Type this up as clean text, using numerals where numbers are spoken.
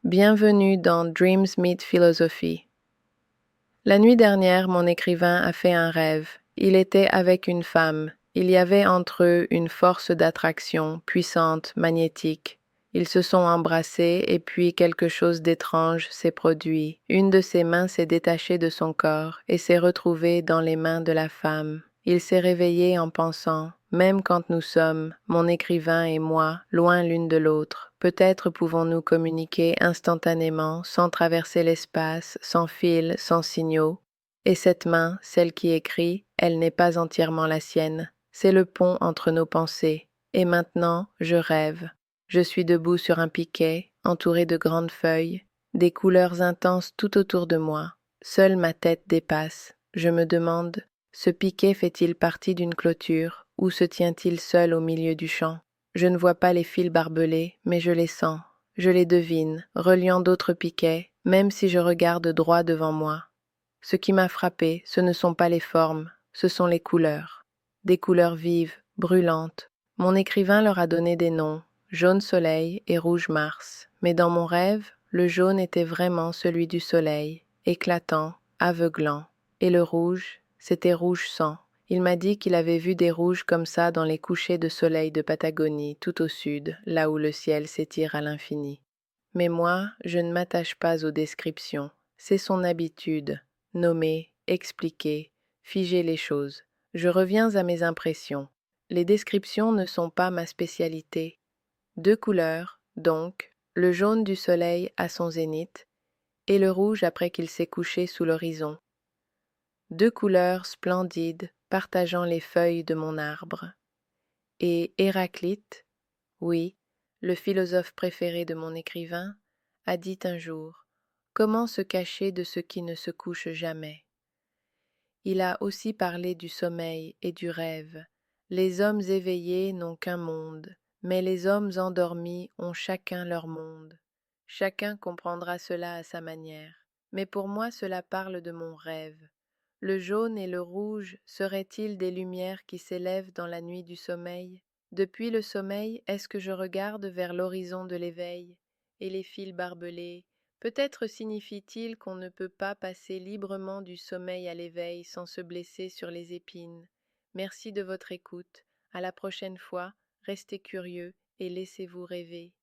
Bienvenue dans Dreams Meet Philosophy. La nuit dernière, mon écrivain a fait un rêve. Il était avec une femme. Il y avait entre eux une force d'attraction puissante, magnétique. Ils se sont embrassés et puis quelque chose d'étrange s'est produit. Une de ses mains s'est détachée de son corps et s'est retrouvée dans les mains de la femme. Il s'est réveillé en pensant, même quand nous sommes, mon écrivain et moi, loin l'une de l'autre, peut-être pouvons-nous communiquer instantanément, sans traverser l'espace, sans fil, sans signaux. Et cette main, celle qui écrit, elle n'est pas entièrement la sienne. C'est le pont entre nos pensées. Et maintenant, je rêve. Je suis debout sur un piquet, entouré de grandes feuilles, des couleurs intenses tout autour de moi. Seule ma tête dépasse. Je me demande, ce piquet fait-il partie d'une clôture, ou se tient-il seul au milieu du champ? Je ne vois pas les fils barbelés, mais je les sens. Je les devine, reliant d'autres piquets, même si je regarde droit devant moi. Ce qui m'a frappé, ce ne sont pas les formes, ce sont les couleurs. Des couleurs vives, brûlantes. Mon écrivain leur a donné des noms, jaune soleil et rouge Mars. Mais dans mon rêve, le jaune était vraiment celui du soleil, éclatant, aveuglant. Et le rouge, c'était rouge sang. Il m'a dit qu'il avait vu des rouges comme ça dans les couchers de soleil de Patagonie, tout au sud, là où le ciel s'étire à l'infini. Mais moi, je ne m'attache pas aux descriptions. C'est son habitude. Nommer, expliquer, figer les choses. Je reviens à mes impressions. Les descriptions ne sont pas ma spécialité. Deux couleurs, donc, le jaune du soleil à son zénith et le rouge après qu'il s'est couché sous l'horizon. Deux couleurs splendides partageant les feuilles de mon arbre. Et Héraclite, oui, le philosophe préféré de mon écrivain, a dit un jour, comment se cacher de ce qui ne se couche jamais? Il a aussi parlé du sommeil et du rêve. Les hommes éveillés n'ont qu'un monde, mais les hommes endormis ont chacun leur monde. Chacun comprendra cela à sa manière. Mais pour moi cela parle de mon rêve. Le jaune et le rouge seraient-ils des lumières qui s'élèvent dans la nuit du sommeil? Depuis le sommeil, est-ce que je regarde vers l'horizon de l'éveil? Et les fils barbelés, peut-être signifie-t-il qu'on ne peut pas passer librement du sommeil à l'éveil sans se blesser sur les épines. Merci de votre écoute. À la prochaine fois, restez curieux et laissez-vous rêver.